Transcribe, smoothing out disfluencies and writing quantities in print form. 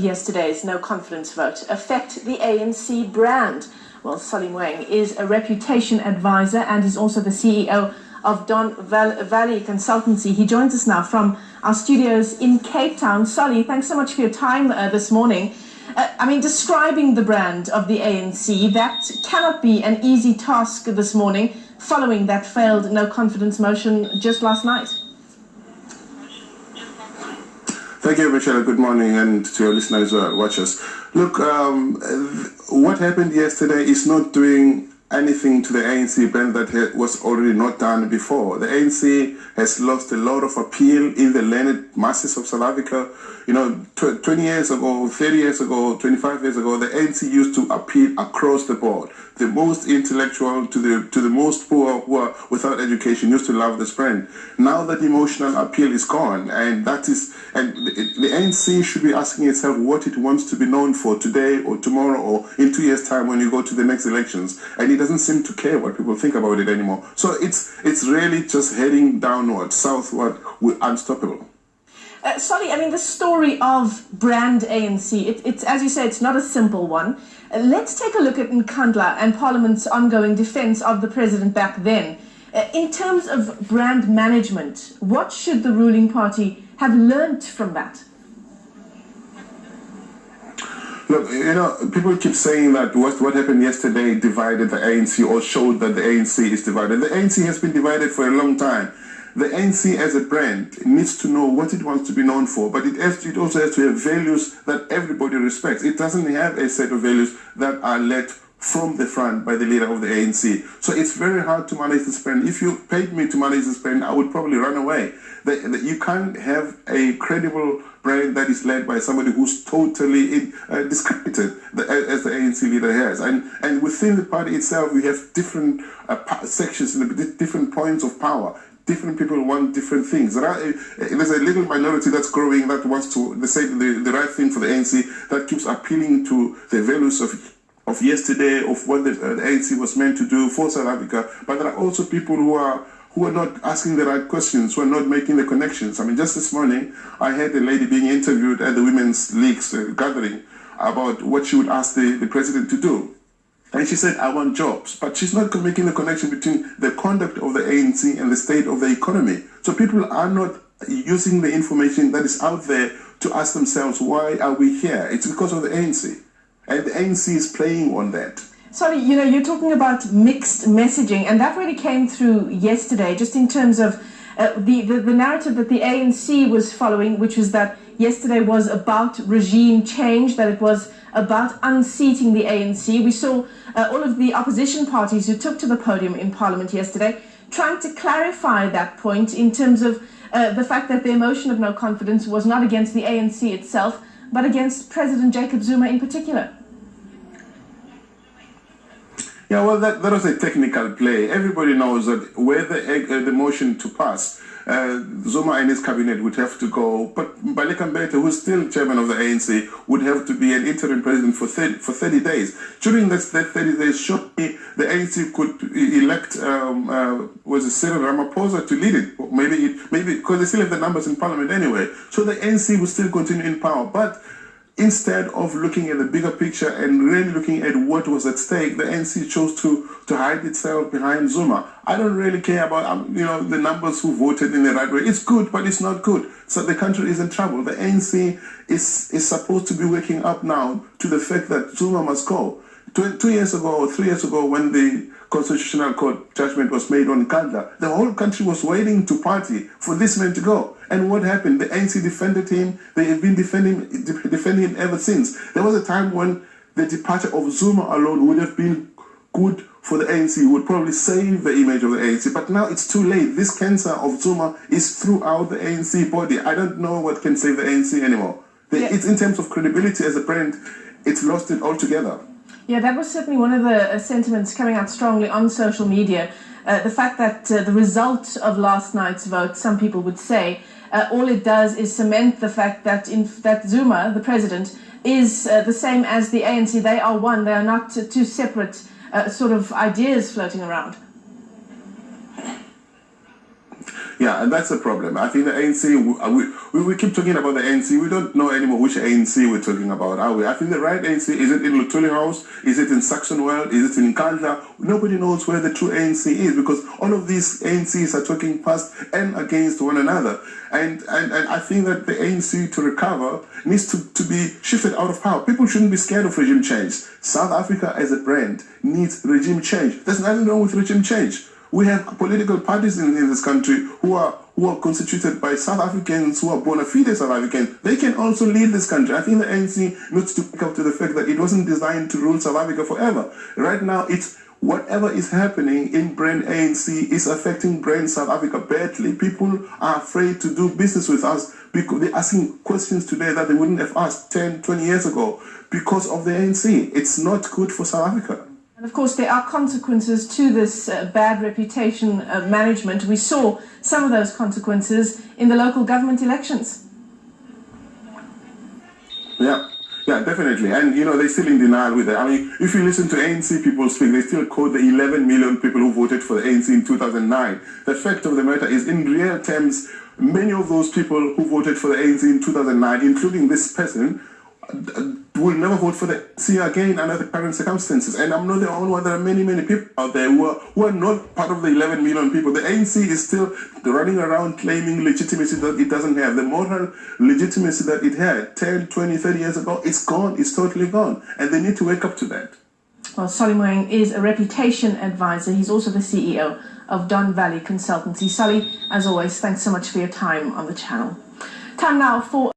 Yesterday's no-confidence vote affect the ANC brand? Well, Solly Mweng is a reputation advisor and is also the CEO of Don Valley Consultancy. He joins us now from our studios in Cape Town. Solly, thanks so much for your time this morning. Describing the brand of the ANC, that cannot be an easy task this morning following that failed no-confidence motion just last night. Thank you, Michelle. Good morning, and to your listeners who are watchers. Look, what happened yesterday is not doing anything to the ANC brand that was already not done before. The ANC has lost a lot of appeal in the learned masses of South Africa. 20 years ago, 30 years ago, 25 years ago, the ANC used to appeal across the board. The most intellectual to the most poor who are without education used to love this brand. Now that emotional appeal is gone, and the ANC should be asking itself what it wants to be known for today or tomorrow or in 2 years' time when you go to the next elections. And it doesn't seem to care what people think about it anymore. So it's really just heading downward, southward, unstoppable. Solly, the story of brand ANC, it's as you say, it's not a simple one. Let's take a look at Nkandla and Parliament's ongoing defence of the president back then. In terms of brand management, what should the ruling party have learnt from that? Look, people keep saying that what happened yesterday divided the ANC or showed that the ANC is divided. The ANC has been divided for a long time. The ANC as a brand needs to know what it wants to be known for, but it also has to have values that everybody respects. It doesn't have a set of values that are led from the front by the leader of the ANC. So it's very hard to manage this brand. If you paid me to manage this brand, I would probably run away. You can't have a credible brand that is led by somebody who's totally discredited as the ANC leader has. And within the party itself, we have different sections and different points of power. Different people want different things. There's a little minority that's growing that wants to say the right thing for the ANC, that keeps appealing to the values of yesterday, of what the ANC was meant to do for South Africa. But there are also people who are not asking the right questions, who are not making the connections. Just this morning, I had a lady being interviewed at the Women's League's gathering about what she would ask the president to do. And she said, I want jobs. But she's not making the connection between the conduct of the ANC and the state of the economy. So people are not using the information that is out there to ask themselves, why are we here? It's because of the ANC. And the ANC is playing on that. Sorry, you're talking about mixed messaging, and that really came through yesterday, just in terms of the narrative that the ANC was following, which was that yesterday was about regime change, that it was about unseating the ANC. We saw all of the opposition parties who took to the podium in Parliament yesterday trying to clarify that point in terms of the fact that their motion of no confidence was not against the ANC itself, but against President Jacob Zuma in particular. Yeah, well, that was a technical play. Everybody knows that where the motion to pass, Zuma and his cabinet would have to go, but Baleka Mbete, who's still chairman of the ANC, would have to be an interim president for 30 days. During that 30 days, surely the ANC could elect Cyril Ramaphosa to lead it. Maybe because they still have the numbers in parliament anyway. So the ANC would still continue in power, but instead of looking at the bigger picture and really looking at what was at stake, the ANC chose to hide itself behind Zuma. I don't really care about the numbers who voted in the right way. It's good, but it's not good. So the country is in trouble. The ANC is supposed to be waking up now to the fact that Zuma must go. 2 years ago or 3 years ago, when the Constitutional Court judgment was made on Nkandla, the whole country was waiting to party for this man to go. And what happened? The ANC defended him. They have been defending him ever since. There was a time when the departure of Zuma alone would have been good for the ANC, would probably save the image of the ANC. But now it's too late. This cancer of Zuma is throughout the ANC body. I don't know what can save the ANC anymore. It's in terms of credibility as a brand, it's lost it altogether. Yeah, that was certainly one of the sentiments coming out strongly on social media. The fact that the result of last night's vote, some people would say, all it does is cement the fact that that Zuma, the president, is the same as the ANC. They are one. They are not two separate sort of ideas floating around. Yeah, and that's the problem. I think the ANC, we keep talking about the ANC. We don't know anymore which ANC we're talking about, are we? I think the right ANC, is it in Lutuli House? Is it in Saxonwell? Is it in Nkandla? Nobody knows where the true ANC is, because all of these ANCs are talking past and against one another. And I think that the ANC, to recover, needs to be shifted out of power. People shouldn't be scared of regime change. South Africa as a brand needs regime change. There's nothing wrong with regime change. We have political parties in this country who are constituted by South Africans who are bona fide South Africans. They can also lead this country. I think the ANC needs to pick up to the fact that it wasn't designed to rule South Africa forever. Right now, it's whatever is happening in brand ANC is affecting brand South Africa badly. People are afraid to do business with us because they're asking questions today that they wouldn't have asked 10, 20 years ago because of the ANC. It's not good for South Africa. And of course, there are consequences to this bad reputation management. We saw some of those consequences in the local government elections. Yeah, definitely. And, they're still in denial with it. I mean, if you listen to ANC people speak, they still quote the 11 million people who voted for the ANC in 2009. The fact of the matter is, in real terms, many of those people who voted for the ANC in 2009, including this person, will never vote for the ANC again under the current circumstances. And I'm not the only one. There are many, many people out there who are not part of the 11 million people. The ANC is still running around claiming legitimacy that it doesn't have. The moral legitimacy that it had 10, 20, 30 years ago, it's gone. It's totally gone. And they need to wake up to that. Well, Solly Moeng is a reputation advisor. He's also the CEO of Don Valley Consultancy. Solly, as always, thanks so much for your time on the channel. Time now for